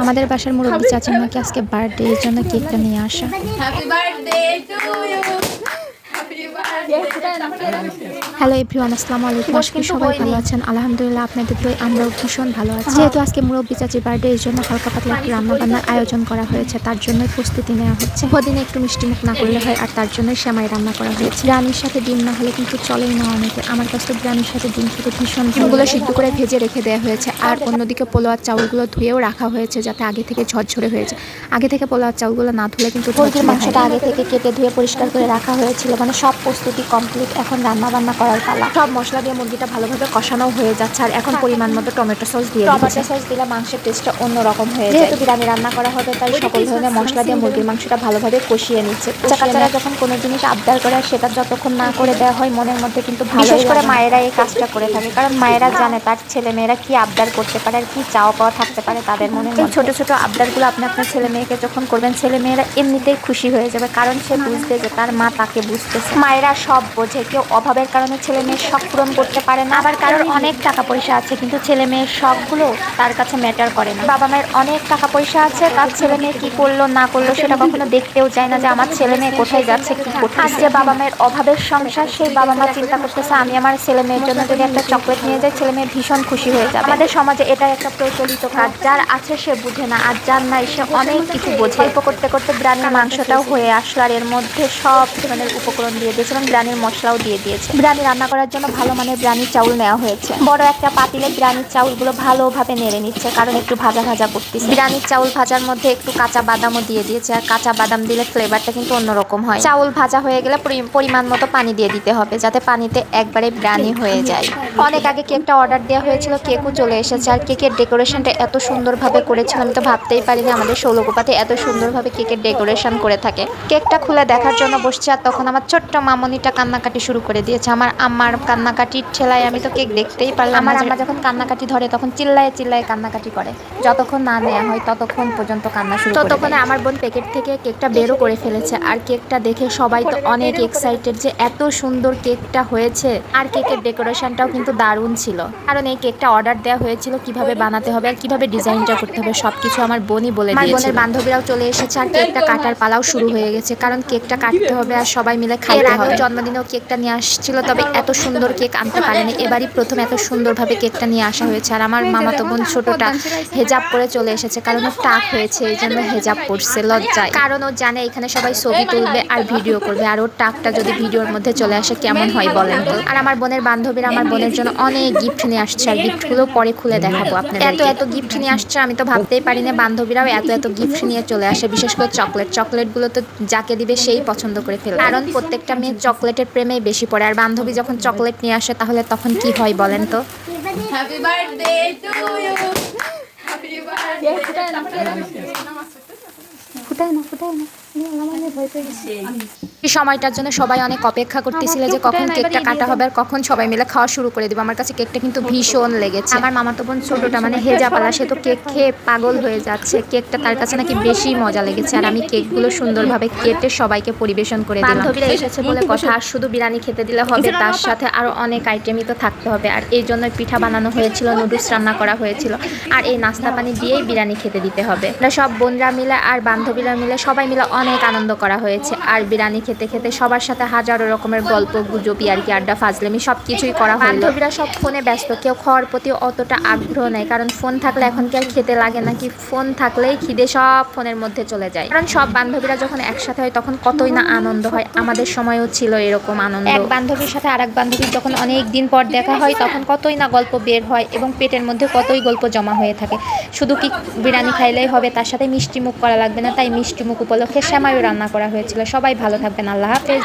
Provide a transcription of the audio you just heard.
আমাদের বাসার মুরব্বী চাচিমাকে আজকে বার্থডে এর জন্য কেকটা নিয়ে আসা। Happy birthday to you. Happy birthday. Hello everyone, আসসালামু আলাইকুম। আশা করি সবাই ভালো আছেন। আলহামদুলিল্লাহ, আপনাদের দোয়ায় আমরাও ভীষণ ভালো আছি। যেহেতু আজকে মুরব্বী চাচির বার্থডে এর জন্য হালকা পাতলা একটু রান্নাবান্নার আয়োজন করা হয়েছে, তার জন্যই প্রস্তুতি নেওয়া হচ্ছে। ওদিনে একটু মিষ্টিমুখ না করলে হয়, আর তার জন্যই সেমাই রান্না করা হয়েছে। বিরিয়ানির সাথে ডিম না হলে কিন্তু চলেই না অনেকে। আমার কাছে তো বিরিয়ানির সাথে ডিম খেতে ভীষণ। ডিমগুলো সিদ্ধ করে ভেজে রেখে দেওয়া হয়েছে, আর অন্যদিকে পোলাওয়ার চাউলগুলো ধুয়েও রাখা হয়েছে যাতে আগে থেকে ঝরঝরে হয়েছে। আগে থেকে পোলাওয়ার চাউলগুলো না ধুলে কিন্তু মুরগির মাংসটা আগে থেকে কেটে ধুয়ে পরিষ্কার করে রাখা হয়েছিল, মানে সব প্রস্তুতি কমপ্লিট। এখন রান্না বান্না করার পালা। সব মশলা দিয়ে মুরগিটা ভালোভাবে কষানো হয়ে যাচ্ছে, আর এখন পরিমাণ মতো টমেটো সস দিয়ে টমেটো সস দিলে মাংসের টেস্টটা অন্যরকম হয়ে যায়। যেহেতু বিরিয়ানি রান্না করা হবে, তাই সকল ধরনের মশলা দিয়ে মুরগির মাংসটা ভালোভাবে কষিয়ে নিচ্ছে। বাচ্চারা যখন কোনো জিনিস আবদার করে, সেটা যতক্ষণ না করে দেওয়া হয় মনের মধ্যে কিন্তু বিশেষ করে মায়েরা এই কাজটা করে থাকে, কারণ মায়েরা জানে তার ছেলে মেয়েরা কি আবদার করতে পারে আর কি চাওয়া পাওয়া থাকতে পারে তাদের মনে। এই ছোট ছোট আবদারগুলো আপনি আপনার ছেলে মেয়েকে যখন করবেন, ছেলে মেয়েরা এমনিতেই খুশি হয়ে যাবে, কারণ সে বুঝবে যে তার মা তাকে বুঝতেছে। মায়েরা সব বোঝে, কেউ অভাবের কারণে ছেলে মেয়ের শখ পূরণ করতে পারে না, আবার কারোর অনেক টাকা পয়সা আছে কিন্তু ছেলে মেয়ের শখগুলো তার কাছে ম্যাটার করে না। বাবা মায়ের অনেক টাকা পয়সা আছে, তার ছেলে মেয়ে কি করলো না করলো সেটা কখনো দেখতেও যায় না, যে আমার ছেলে মেয়ে কোথায় যাচ্ছে কি করছে। আজ যে বাবা মায়ের অভাবের সংসার, সেই বাবা মা চিন্তা করতেছে আমি আমার ছেলে মেয়ের জন্য যদি একটা চকলেট নিয়ে যাই, ছেলে মেয়ে ভীষণ খুশি হয়ে যাবে। আমাদের সমাজে এটা একটা প্রচলিত কাজ, যার আছে সে বুঝে না, আর যার নাই সে অনেক কিছু বোঝে। অল্প করতে করতে বিরিয়ানির মাংসটাও হয়ে আসলো, আর এর মধ্যে সব ধরনের উপকরণ দিয়ে দিয়েছিলাম, বিরিয়ানির মশলাও দিয়ে দিয়েছে। বিরিয়ানি রান্না করার জন্য ভালো মানের বিরিয়ানির চাউল নেওয়া হয়েছে। বড় একটা পাতিলে বিরিয়ানির চাউলগুলো ভালোভাবে নেড়ে নিচ্ছে, কারণ একটু ভাজা ভাজা করতেছে। বিরিয়ানির চাউল ভাজার মধ্যে একটু কাঁচা বাদামও দিয়ে দিয়েছে, আর কাঁচা বাদাম দিলে ফ্লেভারটা কিন্তু অন্যরকম হয়। চাউল ভাজা হয়ে গেলে পরিমাণ মতো পানি দিয়ে দিতে হবে, যাতে পানিতে একবারে বিরিয়ানি হয়ে যায়। অনেক আগে কেকটা অর্ডার দেওয়া হয়েছিল, কেকও চলে এসেছে, আর কেকের ডেকোরেশনটা এত সুন্দরভাবে করেছিল, আমি তো ভাবতেই পারিনি আমাদের শৌলকুপাতে এত সুন্দরভাবে কেকের ডেকোরেশন করে থাকে। কেকটা খুলে দেখার জন্য বসছে, আর তখন আমার ছোট্ট মামনিটা কান্নাকাটি শুরু করে দিয়েছে। আমার আম্মার কান্নাকাটির ঠেলায় আমি তো কেক দেখতেই পারলাম। আমার আম্মা যখন কান্নাকাটি ধরে তখন চিল্লায় চিল্লায় কান্নাকাটি করে, যতক্ষণ না নেওয়া হয় ততক্ষণ পর্যন্ত কান্না শুরু করে। ততক্ষণে আমার বোন প্যাকেট থেকে কেকটা বেরও করে ফেলেছে, আর কেকটা দেখে সবাই তো অনেক এক্সাইটেড যে এত সুন্দর কেকটা হয়েছে। আর কেকের ডেকোরেশনটাও কিন্তু দারুণ ছিল, কারণ এই কেকটা অর্ডার দেওয়া হয়েছিল কিভাবে বানাতে হবে আর কিভাবে ডিজাইনটা করতে হবে সবকিছু আমার বোনই বলে দিয়েছে। আমার বোনের বান্ধবীরাও চলে এসেছে, আর কেকটা কাটার পালাও শুরু হয়ে গেছে, কারণ কেকটা কাটতে হবে আর সবাই মিলে খাইতে হবে। জন্মদিনেও কেকটা নিয়ে আসছিল, তবে এত সুন্দর কেক আনতে পারেনি, এবারই প্রথম এত সুন্দরভাবে কেকটা নিয়ে আসা হয়েছে। আর আমার মামাতো বোন ছোটটা হেজাব পরে চলে এসেছে, কারণ ও টাক হয়েছে এই জন্য হেজাব পরছে লজ্জায়, কারণ ও জানে এখানে সবাই ছবি তুলবে আর ভিডিও করবে, আর ওর টাকটা যদি ভিডিওর মধ্যে চলে আসে কেমন হয় বলেন তো। আর আমার বোনের বান্ধবীরা আমার বোনের জন্য অনেক গিফট নিয়ে আসছে, আর গিফটগুলো পরে খুলে দেখাবো আপনাদের। এত গিফট নিয়ে আসছে আমি তো ভাবতেই পারিনি বান্ধবীরাও এত গিফট নিয়ে চলে আসে, বিশেষ করে চকলেটগুলো তো যাকে দিবে সেই পছন্দ করে ফেলে, কারণ প্রত্যেকটা মেয়ে চকলেটের প্রেমেই বেশি পড়ে। আর বান্ধবী যখন চকলেট নিয়ে আসে তাহলে তখন কি হয় বলেন তো। Happy birthday to you. Happy birthday. ফুটাই না এই সময়টার জন্য সবাই অনেক অপেক্ষা করতেছিল যে কখন কেকটা কাটা হবে আর কখন সবাই মিলে খাওয়া শুরু করে দেবে। আমার কাছে কেকটা কিন্তু ভীষণ লেগেছে। আমার মামাতো বোন ছোটটা মানে হেজাপালা, সে তো কেক খেয়ে পাগল হয়ে যাচ্ছে। কেকটা তার কাছে নাকি বেশি মজা লেগেছে, আর আমি কেকগুলো সুন্দরভাবে কেটে সবাইকে পরিবেশন করে দিলাম। বান্ধবীরা এসেছে বলে কথা, আর শুধু বিরিয়ানি খেতে দিলে হবে, তার সাথে আরো অনেক আইটেমই তো থাকতে হবে। আর এই জন্য পিঠা বানানো হয়েছিল, নুডলস রান্না করা হয়েছিল, আর এই নাস্তা পানি দিয়েই বিরিয়ানি খেতে দিতে হবে। আমরা সব বোনরা মিলে আর বান্ধবীরা মিলে সবাই মিলে অনেক আনন্দ করা হয়েছে। আর বিরিয়ানি খেতে খেতে সবার সাথে হাজারো রকমের গল্প গুজব ইয়ার্কি আড্ডা ফাজলামি সবকিছুই করা হয়। বান্ধবীরা সব ফোনে ব্যস্ত, কেউ খাওয়ার প্রতি অতটা আগ্রহ নেই, কারণ ফোন থাকলে এখন কি আর খেতে লাগে নাকি, ফোন থাকলেই খিদে সব ফোনের মধ্যে চলে যায়। কারণ সব বান্ধবীরা যখন একসাথে হয় তখন কতই না আনন্দ হয়। আমাদের সময়ও ছিল এরকম আনন্দ। এক বান্ধবীর সাথে আরেক বান্ধবীর যখন অনেক দিন পর দেখা হয় তখন কতই না গল্প বের হয়, এবং পেটের মধ্যে কতই গল্প জমা হয়ে থাকে। শুধু কি বিরিয়ানি খাইলেই হবে, তার সাথে মিষ্টি মুখ করা লাগবে না, তাই মিষ্টি মুখ উপলক্ষে সেমাইও রান্না করা হয়েছিল। সবাই ভালো থাকবেন, আল্লাহ হাফেজ।